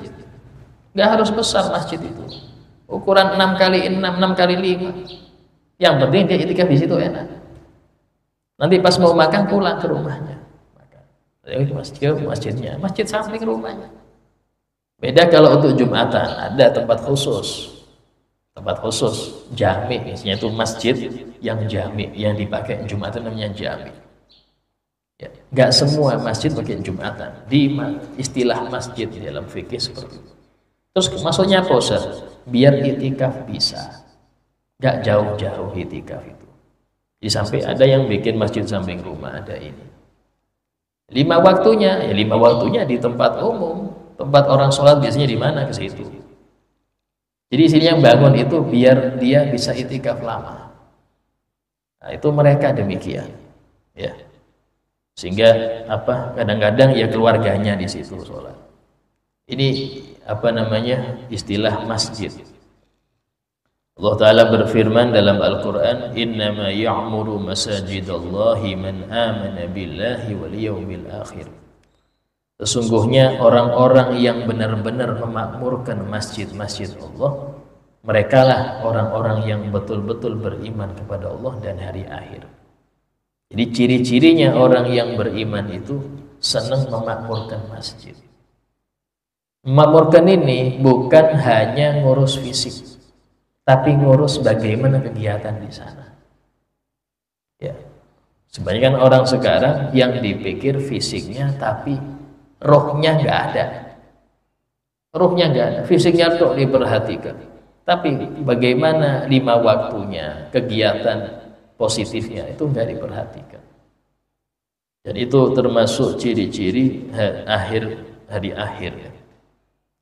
Gak harus besar masjid itu, ukuran 6x6, 6x5. Yang penting dia itikaf di situ enak. Nanti pas mau makan pulang ke rumahnya. Masjidnya masjid samping rumahnya. Beda kalau untuk Jumatan, ada tempat khusus. Tempat khusus, jami, misalnya itu masjid yang jami, yang dipakai Jumatan namanya jami. Ya, nggak semua masjid pakai Jumatan. Di istilah masjid di dalam fikih seperti itu. Terus maksudnya apa Ustaz? Biar itikaf bisa. Nggak jauh-jauh itikaf itu. Jadi sampai ada yang bikin masjid samping rumah, ada ini. 5 waktunya, ya 5 waktunya di tempat umum. Tempat orang sholat biasanya di mana? Ke situ. Jadi sini yang bangun itu biar dia bisa itikaf lama. Nah, itu mereka demikian. Ya. Sehingga apa? Kadang-kadang ya keluarganya di situ sholat. Ini apa namanya? Istilah masjid. Allah Ta'ala berfirman dalam Al-Quran, innama ya'muru masajidallahi man amana billahi wal yawmil akhir. Sesungguhnya orang-orang yang benar-benar memakmurkan masjid-masjid Allah, mereka lah orang-orang yang betul-betul beriman kepada Allah dan hari akhir. Jadi ciri-cirinya orang yang beriman itu senang memakmurkan masjid. Memakmurkan ini bukan hanya ngurus fisik, tapi ngurus bagaimana kegiatan di sana. Ya, sebanyak orang sekarang yang dipikir fisiknya, tapi rohnya nggak ada. Rohnya nggak ada, fisiknya tuh diperhatikan. Tapi bagaimana 5 waktunya, kegiatan positifnya itu nggak diperhatikan. Dan itu termasuk ciri-ciri hari akhir. Ya.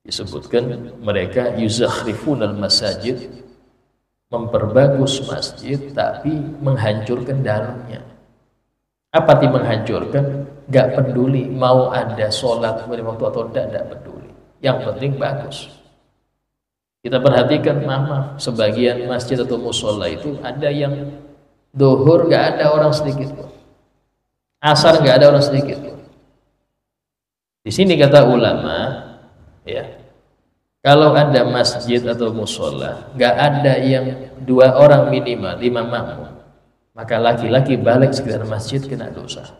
Disebutkan mereka yuzakhrifunal masajid, memperbagus masjid tapi menghancurkan dalamnya. Apa arti menghancurkan? Gak peduli mau ada sholat pada waktu atau tidak peduli. Yang penting bagus. Kita perhatikan mama, sebagian masjid atau musola itu ada yang duhur gak ada orang sedikit pun, asar gak ada orang sedikit pun. Di sini kata ulama, ya, kalau ada masjid atau musola gak ada yang 2 orang minimal, 5 makmum, maka laki-laki balik sekitar masjid kena dosa.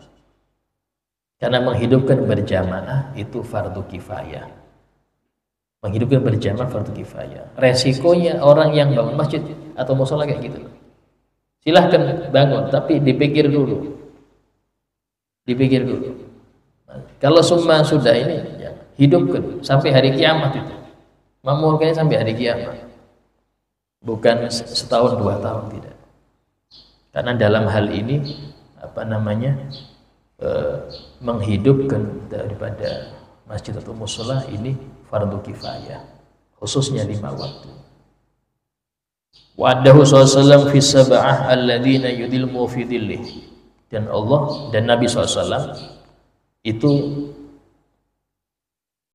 Karena menghidupkan berjamaah itu fardu kifayah. Menghidupkan berjamaah fardu kifayah. Resikonya orang yang bangun masjid atau musola kayak gitu. Silahkan bangun, tapi dipikir dulu. Dipikir dulu. Kalau semua sudah ini, ya, hidupkan sampai hari kiamat itu. Makmurkannya sampai hari kiamat. Bukan setahun 2 tahun, tidak. Karena dalam hal ini apa namanya? Menghidupkan daripada masjid atau musola ini fardu kifayah, khususnya 5 waktu. Wa'adahu SAW fi sab'ah alladhina yudilmu fi dhillih. Dan Allah dan Nabi SAW itu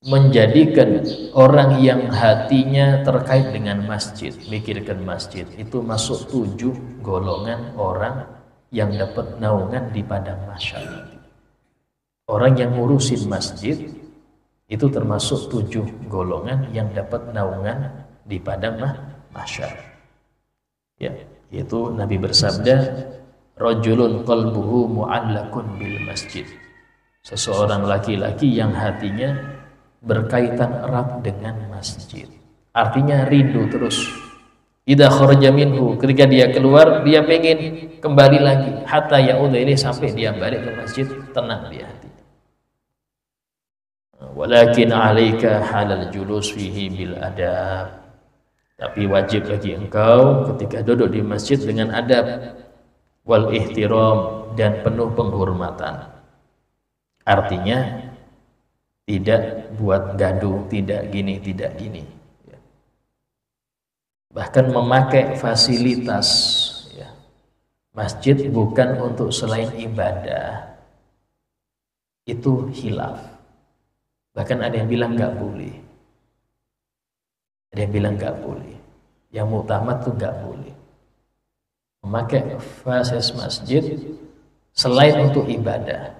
menjadikan orang yang hatinya terkait dengan masjid, mikirkan masjid, itu masuk 7 golongan orang yang dapat naungan di padang mahsyar. Orang yang ngurusin masjid itu termasuk 7 golongan yang dapat naungan di padang mahsyar. Ya, yaitu Nabi bersabda, rajulun qalbuhu mu'allakun bil masjid. Seseorang laki-laki yang hatinya berkaitan erat dengan masjid. Artinya rindu terus. Idza kharaja minhu, ketika dia keluar dia pengen kembali lagi, hatta ya'udha ini sampai dia balik ke masjid tenang di hati. Walakin 'alaika halal julus fihi bil adab. Tapi wajib bagi engkau ketika duduk di masjid dengan adab, wal ihtiram, dan penuh penghormatan. Artinya tidak buat gaduh, tidak gini, tidak gini. Bahkan memakai fasilitas, ya, masjid bukan untuk selain ibadah, itu khilaf. Bahkan ada yang bilang nggak boleh, ada yang bilang nggak boleh. Yang muktamad tuh nggak boleh memakai fasilitas masjid selain untuk ibadah,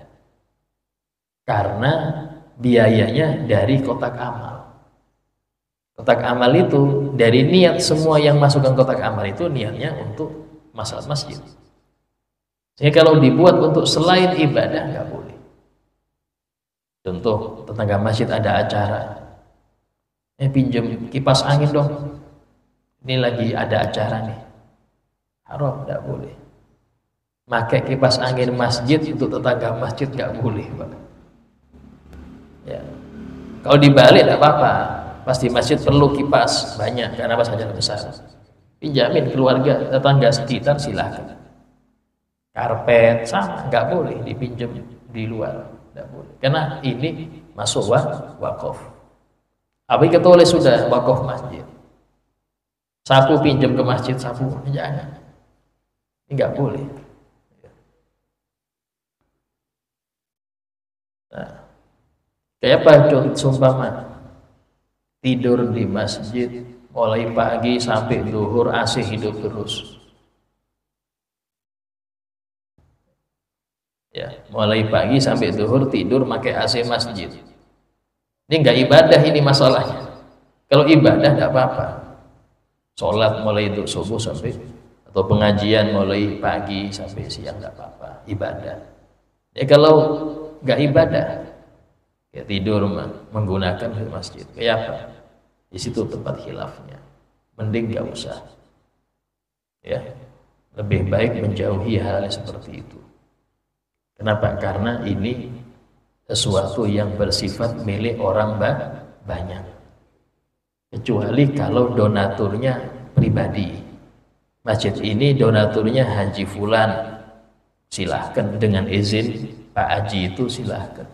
karena biayanya dari kotak amal. Kotak amal itu dari niat, semua yang masukkan kotak amal itu niatnya untuk masalah masjid. Sehingga kalau dibuat untuk selain ibadah nggak boleh. Contoh, tetangga masjid ada acara, Pinjem kipas angin dong, ini lagi ada acara nih. Haram, tidak boleh. Pakai kipas angin masjid untuk tetangga masjid nggak boleh, Pak. Ya. Kalau dibalik tidak apa-apa. Pasti masjid perlu kipas banyak karena pas acara besar. Pinjamin keluarga tetangga sekitar silahkan. Karpet sama, nggak boleh dipinjam di luar, nggak boleh. Karena ini masuk wakaf. Tapi ketulis sudah wakaf masjid. Sapu pinjam ke masjid, sapu jangan. Ini nggak boleh. Nah, kayak apa contoh sumpama tidur di masjid mulai pagi sampai zuhur AC hidup terus. Ya, mulai pagi sampai zuhur tidur pakai AC masjid. Ini nggak ibadah, ini masalahnya. Kalau ibadah tidak apa-apa. Sholat mulai itu subuh sampai atau pengajian mulai pagi sampai siang tidak apa-apa, ibadah. Ya kalau nggak ibadah, ya tidur menggunakan masjid. Kayak apa? Di situ tempat khilafnya. Mending nggak usah. Ya, lebih baik menjauhi hal seperti itu. Kenapa? Karena ini sesuatu yang bersifat milik orang banyak. Kecuali kalau donaturnya pribadi. Masjid ini donaturnya Haji Fulan, silahkan dengan izin Pak Haji itu silahkan.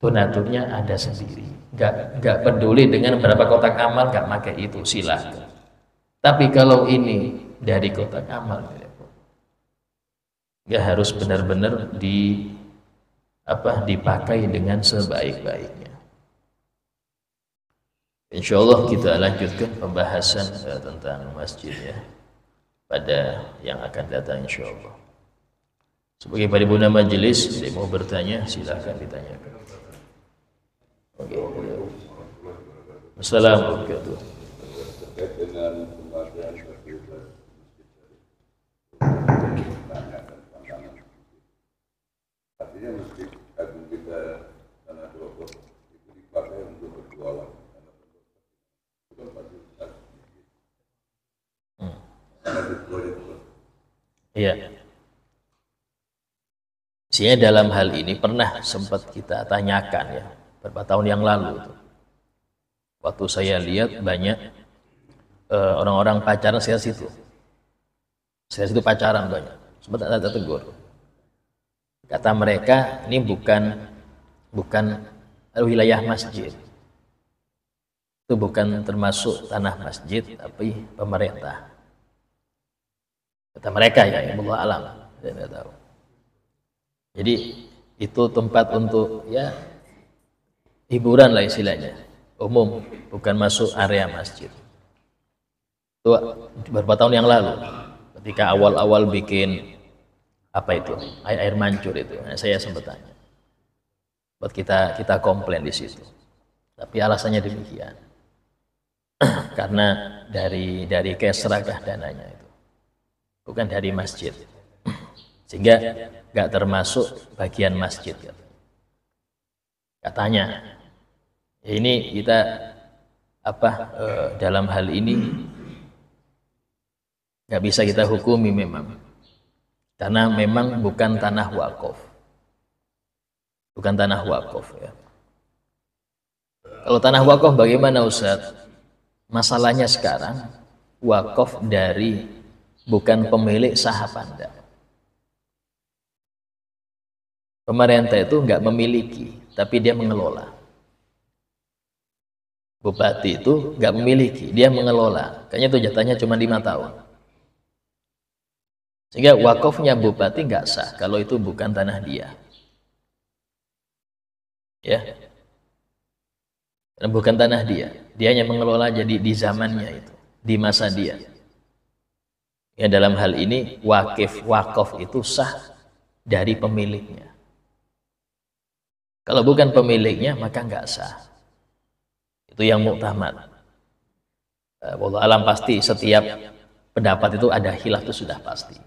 Donaturnya ada sendiri. Nggak peduli dengan berapa kotak amal, nggak pakai itu, silahkan. Tapi kalau ini dari kotak amal, nggak harus benar-benar dipakai dengan sebaik-baiknya. Insya Allah kita lanjutkan pembahasan tentang masjid ya pada yang akan datang insya Allah. Sebagai paripurna majelis, saya mau bertanya, silakan ditanyakan. Oke. Assalamualaikum warahmatullahi artinya masjid agung kita tanah Dropok itu dipakai untuk berjualan bukan fasilitas iya. Isinya dalam hal ini pernah sempat kita tanyakan ya beberapa tahun yang lalu tuh. Waktu saya lihat banyak orang-orang pacaran saya situ pacaran banyak, sempat ada tegur. Kata mereka ini bukan wilayah masjid, itu bukan termasuk tanah masjid tapi pemerintah. Kata mereka ya, Allah alam, saya tidak tahu. Jadi itu tempat untuk ya hiburan lah istilahnya, umum, bukan masuk area masjid. Itu beberapa tahun yang lalu, ketika awal-awal bikin apa itu air mancur itu, saya sempat tanya. Buat kita komplain di situ. Tapi alasannya demikian, karena dari kesrakah dananya itu, bukan dari masjid, sehingga nggak termasuk bagian masjid. Katanya, ini kita dalam hal ini nggak bisa kita hukumi memang, karena memang bukan tanah wakaf, bukan tanah wakaf ya. Kalau tanah wakaf bagaimana Ustaz? Masalahnya sekarang wakaf dari bukan pemilik sah panda. Pemerintah itu nggak memiliki, tapi dia mengelola. Bupati itu nggak memiliki, dia mengelola. Kayaknya itu jatahnya cuma 5 tahun. Sehingga wakafnya bupati nggak sah kalau itu bukan tanah dia. Ya. Dan bukan tanah dia. Dia hanya mengelola jadi di zamannya itu, di masa dia. Ya dalam hal ini wakaf itu sah dari pemiliknya. Kalau bukan pemiliknya maka nggak sah. Itu yang muktamad. Wallahu alam pasti setiap pendapat itu ada khilaf itu sudah pasti.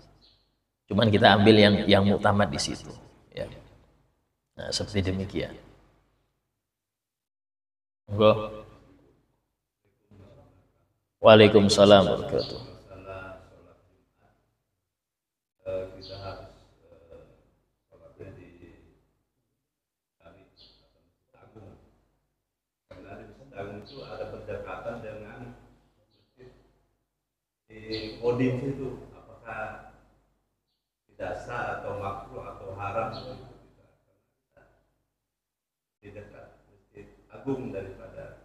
Cuman kita ambil yang muktamad di situ. Ya. Nah, seperti demikian. Monggo. Waalaikumsalam warahmatullahi wabarakatuh. masalah sholat Jumat, kita harus sholatnya di hari Agung, karena di Masjid Agung itu ada berdekatan dengan masjid di Kodim itu. Apakah tidak sah atau makruh atau haram itu kita di dekat Masjid Agung daripada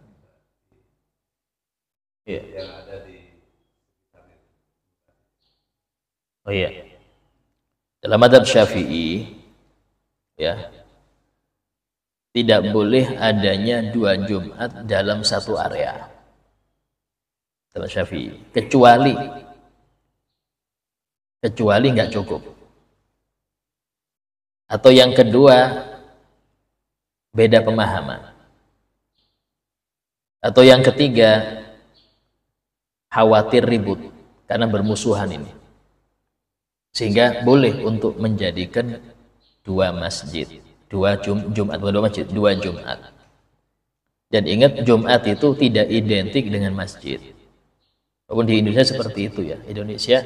yang ada di sekitar itu. Oh iya. Dalam madzhab Syafi'i ya, tidak boleh adanya 2 Jumat dalam satu area. Dalam Syafi'i, kecuali nggak cukup. Atau yang kedua, beda pemahaman. Atau yang ketiga, khawatir ribut karena bermusuhan ini, sehingga boleh untuk menjadikan 2 masjid, 2 Jumat, 2 masjid, 2 Jumat. Dan ingat, Jumat itu tidak identik dengan masjid. Walaupun di Indonesia seperti itu ya, Indonesia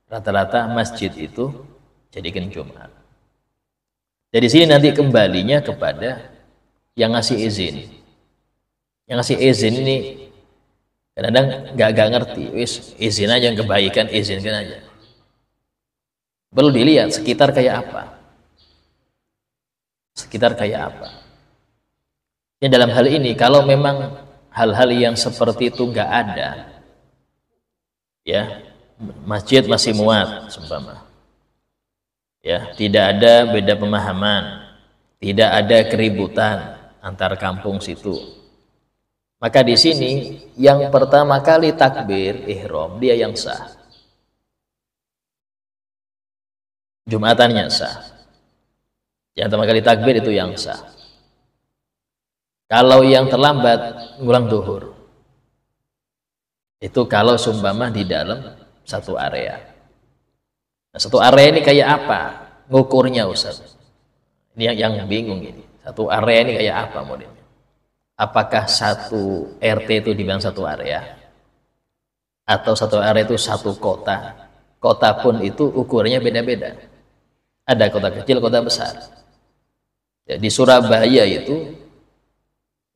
rata-rata masjid itu jadikan Jumat. Jadi sini nanti kembalinya kepada yang ngasih izin. Yang ngasih izin ini kadang-kadang nggak ngerti, wis izin aja, kebaikan izinkan aja. Perlu dilihat sekitar kayak apa, Ya, dalam hal ini kalau memang hal-hal yang seperti itu nggak ada, ya masjid masih muat, seumpama, ya tidak ada beda pemahaman, tidak ada keributan antar kampung situ. Maka di sini yang pertama kali takbir ihram dia yang sah. Jumatannya sah. Yang pertama kali takbir itu yang sah. Kalau yang terlambat ngulang duhur. Itu kalau sumpama di dalam satu area. Nah, satu area ini kayak apa ngukurnya, Ustaz? Ini yang bingung ini. Satu area ini kayak apa modelnya? Apakah satu RT itu dibilang satu area? Atau satu area itu satu kota? Kota pun itu ukurannya beda-beda. Ada kota kecil, kota besar. Ya, di Surabaya itu,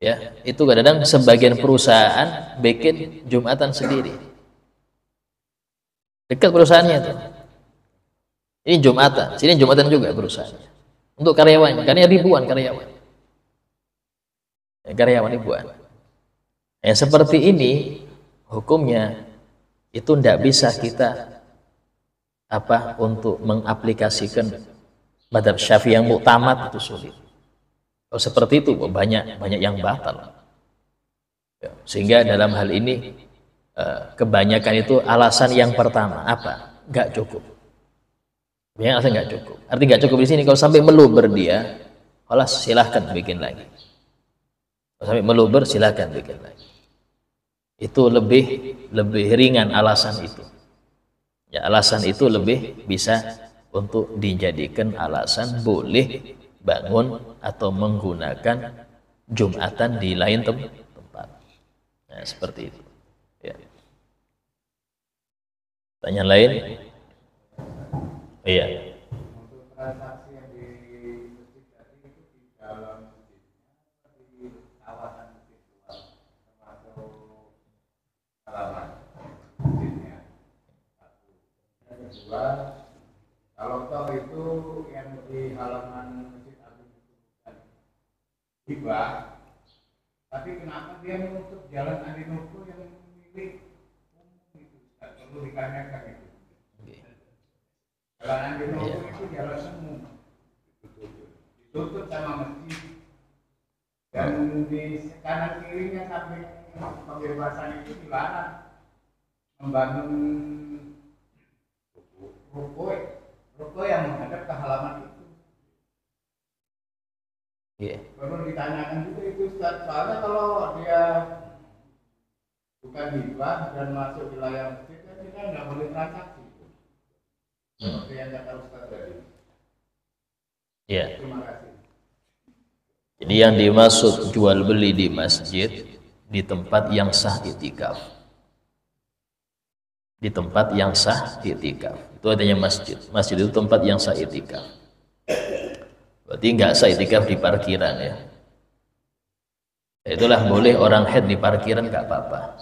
ya itu kadang-kadang sebagian perusahaan bikin Jumatan sendiri. Dekat perusahaannya itu. Ini Jumatan, sini Jumatan juga perusahaannya. Untuk karyawannya, karena ribuan karyawan. Karyawan ribuan. Yang seperti ini hukumnya itu tidak bisa kita untuk mengaplikasikan madzhab Syafi'i yang muktamad, itu sulit. Kalau seperti itu banyak yang batal. Ya, sehingga dalam hal ini kebanyakan itu alasan yang pertama apa? Nggak cukup. Yang alasan nggak cukup. Artinya nggak cukup di sini. Kalau sampai meluber dia, silahkan bikin lagi. Sampai meluber silakan bikin lagi. Itu lebih ringan alasan itu. Ya, alasan itu lebih bisa untuk dijadikan alasan boleh bangun atau menggunakan Jumatan di lain tempat. Nah, seperti itu. Ya. Tanya lain? Iya. Untuk transaksi yang di masjid tadi itu di dalam kawasan virtual termasuk halaman masjidnya. Satu. Yang kedua, kalau toh itu yang di halaman Masjid Agung itu bukan hibah, tapi kenapa dia menutup jalan Andinovo yang milik umum itu? Tak perlu ditanyakan itu. Jalan Andinovo itu jalan umum, ditutup sama masjid. Dan di kanan kirinya samping pembebasan itu dilarang membangun ruko yang menghadap ke halaman itu. Perlu ditanyakan juga itu, Ustaz. Soalnya kalau dia bukan hibah dan masuk wilayah masjid, kan kita nggak boleh transaksi. Seperti yang kata Ustaz tadi. Iya. Terima kasih. Jadi yang dimaksud jual beli di masjid di tempat yang sah itikaf. di tempat yang sah i'tikaf. Itu adanya masjid. Masjid itu tempat yang sah i'tikaf. Berarti nggak sah i'tikaf di parkiran ya. Itulah boleh orang haid di parkiran nggak apa-apa.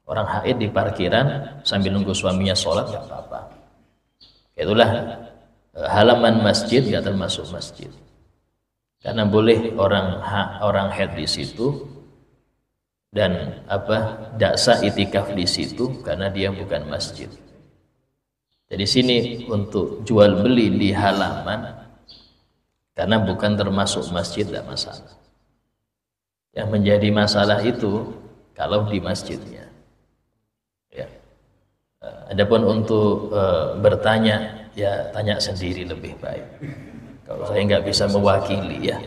Orang haid di parkiran sambil nunggu suaminya sholat nggak apa-apa. Itulah halaman masjid nggak termasuk masjid. Karena boleh orang haid di situ dan tidak sah itikaf di situ karena dia bukan masjid. Jadi sini untuk jual beli di halaman karena bukan termasuk masjid tidak masalah. Yang menjadi masalah itu kalau di masjidnya. Ya. Adapun untuk bertanya, ya tanya sendiri lebih baik. Kalau saya nggak bisa mewakili ya,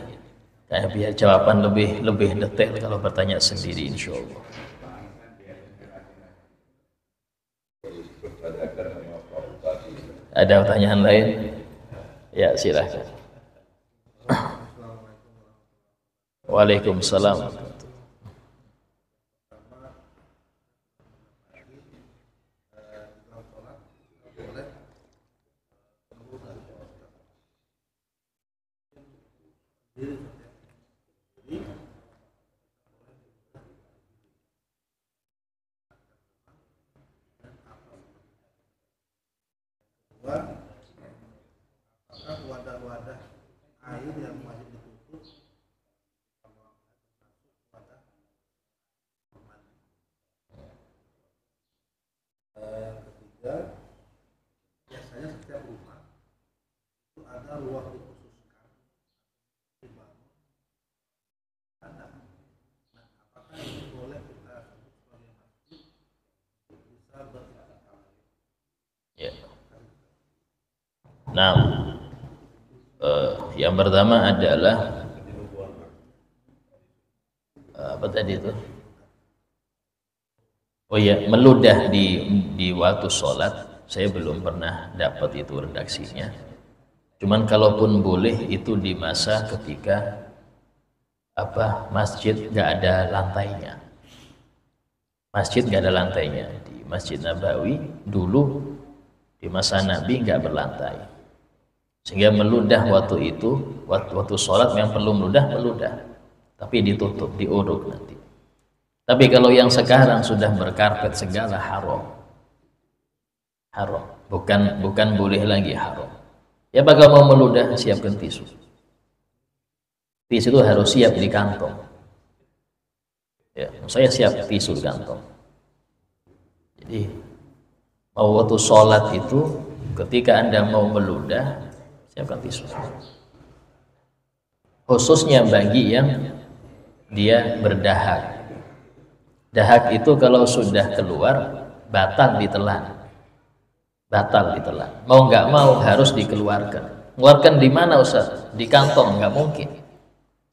kayak biar jawaban lebih detail kalau bertanya sendiri, insya Allah. Ada pertanyaan lain? Ya silahkan. Waalaikumsalam. Apakah wadah-wadah air yang masih ditutup wadah ketiga, biasanya setiap rumah itu ada ruang dikhususkan dibangun ada. Nah, apakah ini boleh kita sebut sebagai masjid bisa beriktikaf? Ya. Nah, yang pertama adalah apa tadi itu? Oh ya, meludah di waktu sholat. Saya belum pernah dapat itu redaksinya. Cuman kalaupun boleh itu di masa ketika masjid nggak ada lantainya. Masjid nggak ada lantainya. Di Masjid Nabawi dulu di masa Nabi nggak berlantai. Sehingga meludah waktu itu, waktu sholat yang perlu meludah, tapi ditutup, diuruk nanti. Tapi kalau yang sekarang sudah berkarpet segala haram, bukan boleh lagi haram. Ya bakal mau meludah siapkan tisu. Tisu itu harus siap di kantong. Ya, saya siap tisu di kantong. Jadi mau waktu sholat itu, ketika Anda mau meludah, siapkan tisu. Khususnya bagi yang dia berdahak. Dahak itu kalau sudah keluar, batal ditelan. Mau nggak mau harus dikeluarkan. Mengeluarkan di mana Ustaz? Di kantong, nggak mungkin.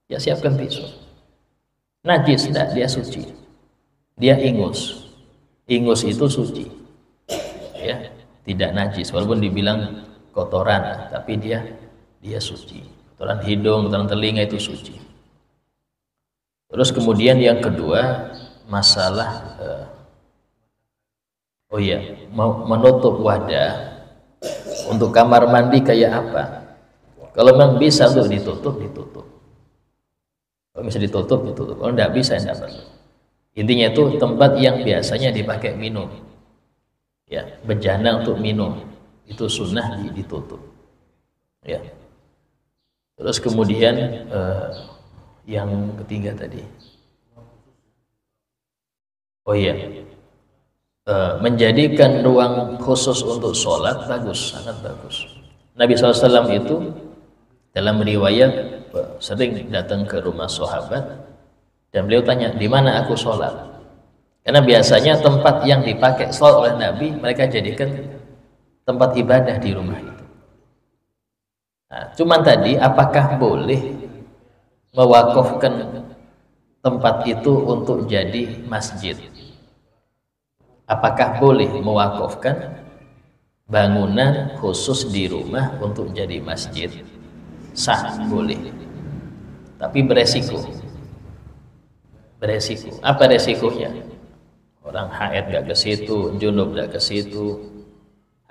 Ya siapkan tisu. Najis, tidak, dia suci. Dia ingus. Ingus itu suci. Ya, tidak najis walaupun dibilang kotoran, tapi dia suci. Kotoran hidung, kotoran telinga itu suci. Terus kemudian yang kedua masalah mau menutup wadah untuk kamar mandi kayak apa? Kalau memang bisa untuk ditutup. Kalau bisa ditutup. Kalau tidak bisa, tidak perlu. Intinya itu tempat yang biasanya dipakai minum. Ya, bejana untuk minum. Itu sunnah ditutup. Ya. Terus kemudian yang ketiga tadi, menjadikan ruang khusus untuk sholat bagus, sangat bagus. Nabi SAW itu dalam riwayat sering datang ke rumah sahabat dan beliau tanya, di mana aku sholat? Karena biasanya tempat yang dipakai sholat oleh Nabi mereka jadikan tempat ibadah di rumah itu. Nah, cuman tadi apakah boleh mewakafkan tempat itu untuk jadi masjid? Apakah boleh mewakafkan bangunan khusus di rumah untuk jadi masjid? Sah, boleh. Tapi beresiko. Apa resikonya? Orang haid nggak ke situ, junub nggak ke situ,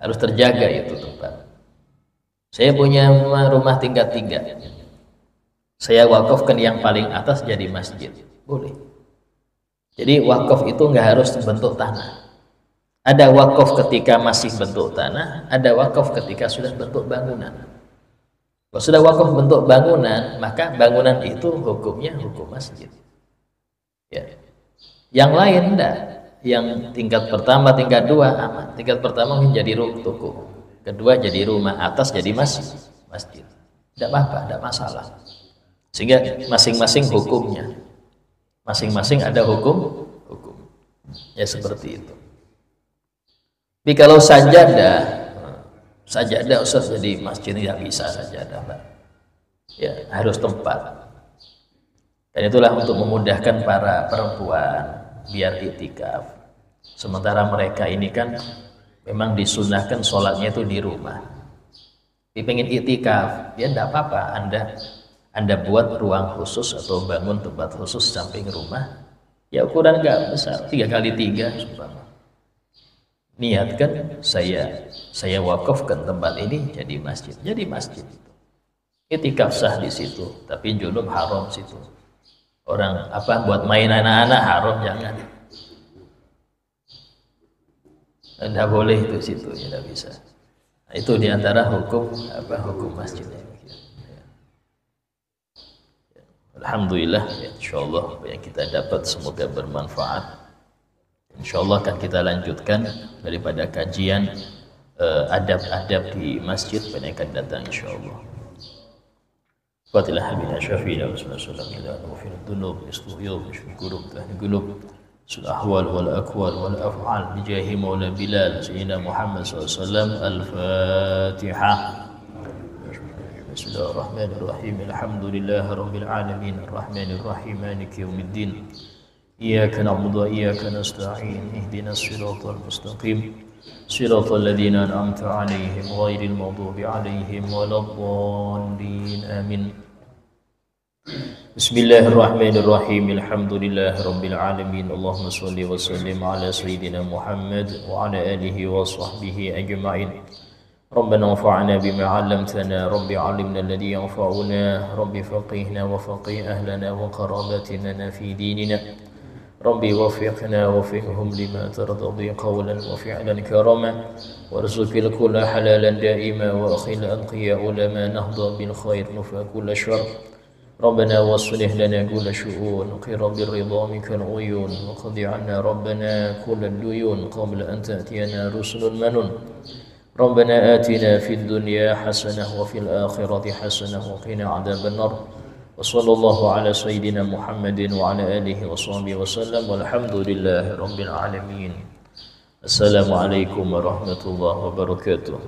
harus terjaga itu tempat. Saya punya rumah tingkat 3, saya wakafkan yang paling atas jadi masjid, boleh. Jadi wakaf itu nggak harus bentuk tanah. Ada wakaf ketika masih bentuk tanah, ada wakaf ketika sudah bentuk bangunan. Kalau sudah wakaf bentuk bangunan, maka bangunan itu hukumnya hukum masjid. Ya. Yang lain enggak. Yang tingkat pertama, tingkat 2 aman. Tingkat pertama mungkin jadi toko, kedua jadi rumah, atas jadi masjid. Tidak apa-apa, tidak masalah. Sehingga masing-masing hukumnya, masing-masing ada hukum. Ya seperti itu. Tapi kalau sajadah Ustaz jadi masjid tidak bisa sajadah, Pak. Ya harus tempat. Dan itulah untuk memudahkan para perempuan biar iktikaf. Sementara mereka ini kan memang disunahkan sholatnya itu di rumah. Tapi pengen iktikaf, ya tidak apa-apa. Anda buat ruang khusus atau bangun tempat khusus samping rumah. Ya ukuran nggak besar, 3x3 sumpama. Niatkan saya wakafkan tempat ini jadi masjid. Jadi masjid itu. Iktikaf sah di situ, tapi junub haram situ. Orang apa buat main anak-anak haram, jangan. Tidak boleh itu situ, tidak bisa. Nah, itu diantara hukum masjidnya. Alhamdulillah, ya, insyaallah apa yang kita dapat semoga bermanfaat. Insyaallah akan kita lanjutkan daripada kajian adab-adab di masjid pada yang akan datang insyaallah. Fatilah habina syafi'ila wa sallallahu wa fil dunub istuhiyub syukurub tahni qulub sul ahwal wal aqwal wal af'al bi jahi maula bilal sayyidina Muhammad sallallahu alaihi wasallam. Al-Fatihah. Bismillahirrahmanirrahim. Alhamdulillahi rabbil alamin arrahmanir rahim maliki yaumiddin. Iyyaka na'budu wa iyyaka nasta'in ihdinas siratal mustaqim siratal ladzina an'amta 'alaihim ghairil maghdubi 'alaihim waladdallin. Amin. Bismillahirrahmanirrahim. Alhamdulillahi rabbil alamin. Allahumma shalli wa sallim ala sayyidina Muhammad wa ala alihi wa sahbihi ajma'in. ربنا انفعنا بما علمتنا رب علمنا الذي ينفعنا رب فقهنا وفقه أهلنا وقرابتنا في ديننا رب وفقنا وفقهم لما ترضى قولا وفعلا كرما وارزق الكل حلالا دائما وأخل أنقياء لما نهضى بالخير نفى كل شر ربنا واصلح لنا كل شؤون قر بالرضا منك العيون وقض عنا ربنا كل الديون قبل أن تأتينا رسل المنون ربنا آتنا في الدنيا حسنة وفي الآخرة حسنة وقنا عذاب النار وصلى الله على سيدنا محمد وعلى آله وصحبه وسلم والحمد لله رب العالمين. السلام عليكم ورحمة الله وبركاته.